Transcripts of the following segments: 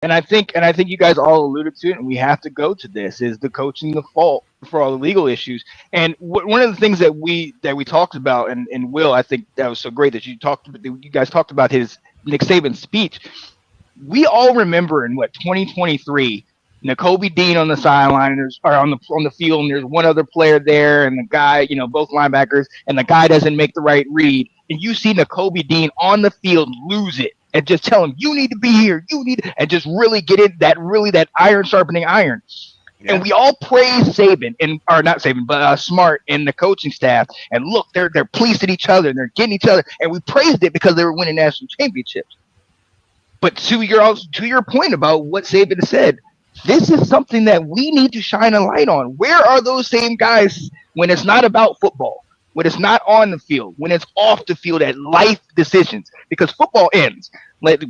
And I think you guys all alluded to it, and we have to go to this: is the coaching the fault for all the legal issues? And one of the things that we talked about, and Will, I think that was so great that you guys talked about his Nick Saban speech. We all remember in what 2023, N'Kobe Dean on the sideline, and or on the field, and there's one other player there, and the guy, both linebackers, and the guy doesn't make the right read, and you see N'Kobe Dean on the field lose it, and just tell him you need to be here, and just really get it that iron sharpening iron. And Yeah. we all praise Saban or not Saban, but Smart and the coaching staff. And look, they're pleasing each other and they're getting each other, and we praised it because they were winning national championships. But to your point about what Saban said, this is something that we need to shine a light on. Where are those same guys when it's not about football, when it's not on the field, when it's off the field at life decisions? Because football ends.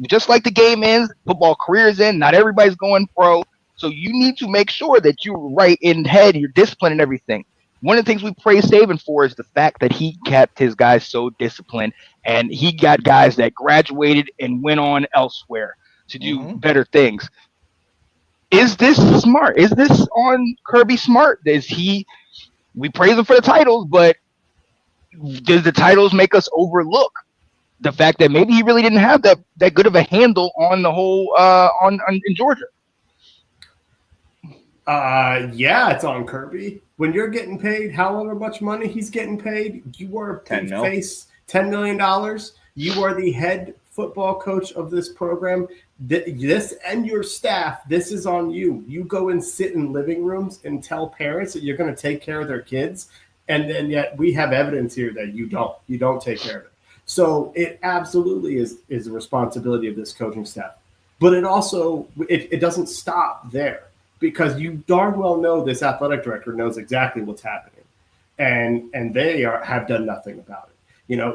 Just like the game ends, football careers end. Not everybody's going pro. So you need to make sure that you're right in head, you're disciplined and everything. One of the things we praise Saban for is the fact that he kept his guys so disciplined, and he got guys that graduated and went on elsewhere to do Hmm. better things. Is this smart? Is this on Kirby Smart? We praise him for the titles, but does the titles make us overlook the fact that maybe he really didn't have that good of a handle on the whole on in Georgia? Yeah, it's on Kirby. When you're getting paid, however much money he's getting paid, you are a 10 big mil. face, $10 million. You are the head football coach of this program. This and your staff, this is on you. You go and sit in living rooms and tell parents that you're going to take care of their kids, and then yet we have evidence here that you don't. You don't take care of it. So it absolutely is the responsibility of this coaching staff. But it also it doesn't stop there, because you darn well know this athletic director knows exactly what's happening, and they have done nothing about it.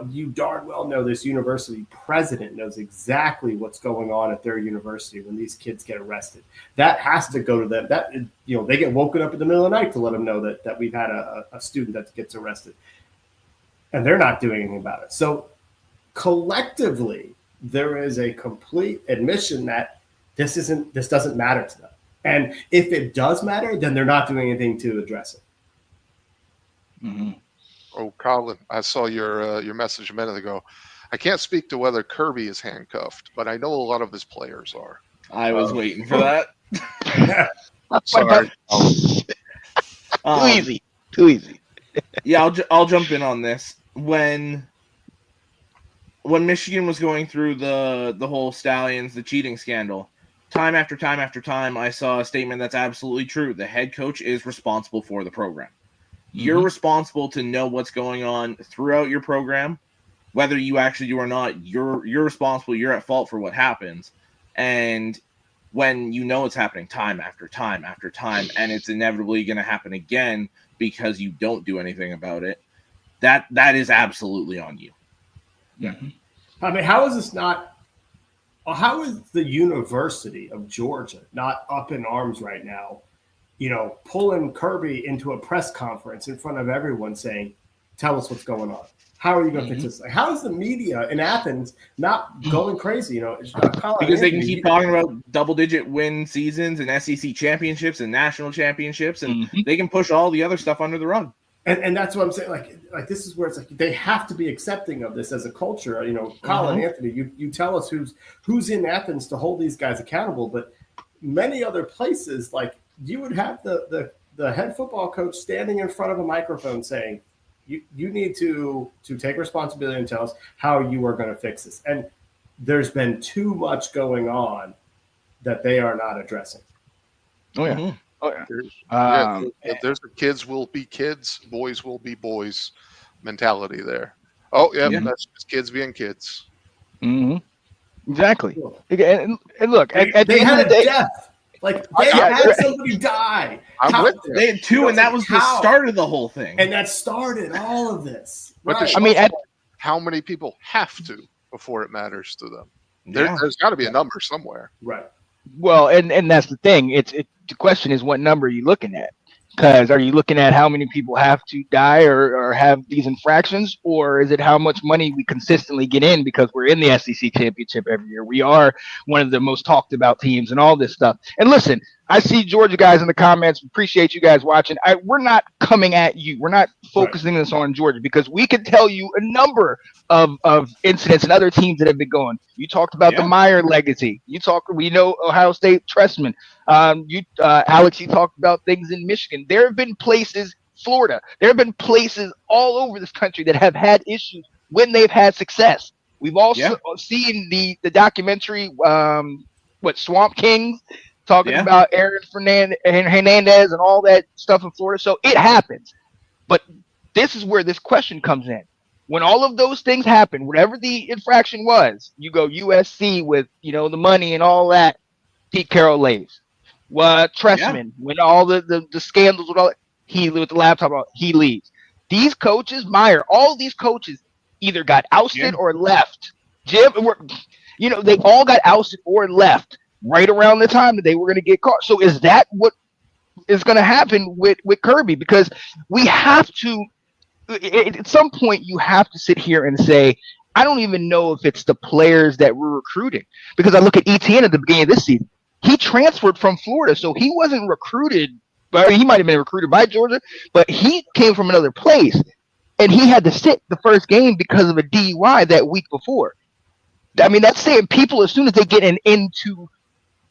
You darn well know this university president knows exactly what's going on at their university when these kids get arrested. That has to go to them. They get woken up in the middle of the night to let them know that we've had a student that gets arrested, and they're not doing anything about it. So collectively, there is a complete admission that this doesn't matter to them. And if it does matter, then they're not doing anything to address it. Mm-hmm. Oh, Colin, I saw your message a minute ago. I can't speak to whether Kirby is handcuffed, but I know a lot of his players are. I was waiting for that. Sorry. Too easy. Too easy. Yeah, I'll jump in on this. When Michigan was going through the whole Stallions, the cheating scandal, time after time after time, I saw a statement that's absolutely true. The head coach is responsible for the program. You're responsible to know what's going on throughout your program, whether you actually do or not. You're responsible. You're at fault for what happens. And when you know it's happening time after time after time, and it's inevitably going to happen again because you don't do anything about it, that is absolutely on you. Mm-hmm. I mean, how is this not? How is the University of Georgia not up in arms right now? Pulling Kirby into a press conference in front of everyone saying, "Tell us what's going on. How are you going to fix this?" Like, how is the media in Athens not going crazy? Because they can keep talking about double-digit win seasons and SEC championships and national championships, and they can push all the other stuff under the rug. And that's what I'm saying. Like this is where it's like they have to be accepting of this as a culture. Colin, Anthony, you tell us who's in Athens to hold these guys accountable, but many other places, like you would have the head football coach standing in front of a microphone saying, you need to take responsibility and tell us how you are going to fix this. And there's been too much going on that they are not addressing. Oh yeah. Mhm. Oh yeah. There's the kids will be kids, boys will be boys mentality there. Oh yeah, that's just kids being kids. Mm-hmm. Exactly. And look, at the They end had of the day, death. Like they had somebody die. I'm with you. They had two, and that was the start of the whole thing. And that started all of this. But Right. I mean, how many people have to before it matters to them? There's got to be a number somewhere. Right. well, and that's the thing. The question is, what number are you looking at? Because are you looking at how many people have to die or have these infractions, or is it how much money we consistently get in because we're in the SEC championship every year? We are one of the most talked about teams and all this stuff. And listen, I see Georgia guys in the comments. Appreciate you guys watching. We're not coming at you. We're not focusing this on Georgia because we can tell you a number of incidents and other teams that have been going. You talked about the Meyer legacy. We know Ohio State Trestman. Alex, you talked about things in Michigan. There have been places, Florida. There have been places all over this country that have had issues when they've had success. We've also seen the documentary, Swamp Kings, talking about Aaron Hernandez and all that stuff in Florida. So it happens. But this is where this question comes in. When all of those things happen, whatever the infraction was, you go USC with, the money and all that, Pete Carroll leaves. Trestman, when all the scandals with all that, he with the laptop, he leaves. These coaches, Meyer, all these coaches either got ousted or left. Jim, they all got ousted or left right around the time that they were going to get caught. So is that what is going to happen with Kirby? Because we have to, at some point, you have to sit here and say, I don't even know if it's the players that we're recruiting. Because I look at ETN at the beginning of this season. He transferred from Florida, so he wasn't recruited. He might have been recruited by Georgia, but he came from another place. And he had to sit the first game because of a DUI that week before. I mean, that's saying people, as soon as they get into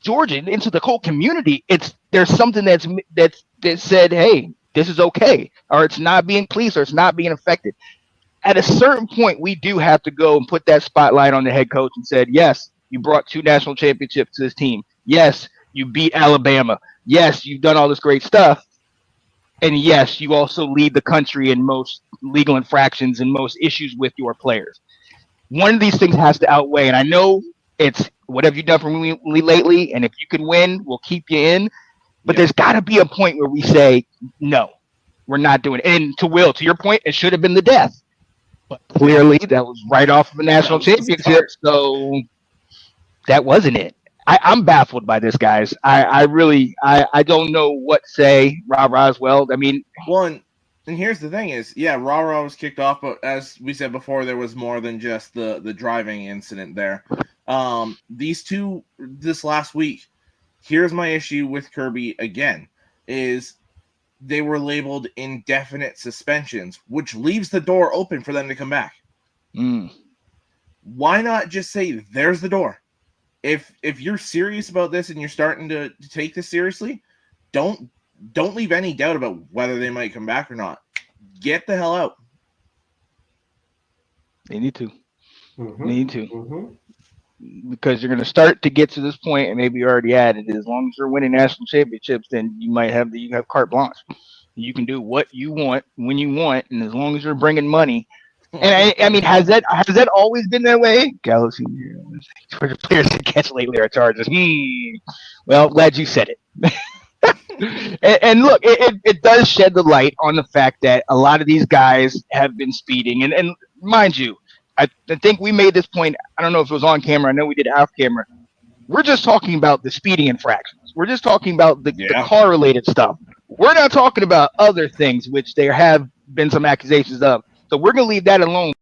Georgia, into the whole community, there's something that said, hey, this is okay, or it's not being policed, or it's not being affected. At a certain point, we do have to go and put that spotlight on the head coach and said, yes, you brought 2 national championships to this team. Yes, you beat Alabama. Yes, you've done all this great stuff. And yes, you also lead the country in most legal infractions and most issues with your players. One of these things has to outweigh, and I know it's what have you done for me lately, and if you can win, we'll keep you in. But there's got to be a point where we say, no, we're not doing it. And to your point, it should have been the death. But clearly, that was right off of a national championship, so that wasn't it. I'm baffled by this, guys. I really don't know what to say. Rah-rah as well. I mean, and here's the thing is, rah-rah was kicked off, but as we said before, there was more than just the driving incident there. These two, this last week, here's my issue with Kirby again, is they were labeled indefinite suspensions, which leaves the door open for them to come back. Why not just say, there's the door? If you're serious about this and you're starting to take this seriously, don't leave any doubt about whether they might come back or not. Get the hell out. They need to. Because you're going to start to get to this point, and maybe you're already at it. As long as you're winning national championships, then you have carte blanche. You can do what you want when you want, and as long as you're bringing money. And I mean, has that always been that way? Galaxy Georgia players to catch lately are charges. Well, glad you said it. and look, it does shed the light on the fact that a lot of these guys have been speeding. And mind you, I think we made this point. I don't know if it was on camera. I know we did off camera. We're just talking about the speeding infractions. We're just talking about the car-related stuff. We're not talking about other things, which there have been some accusations of. So we're going to leave that alone.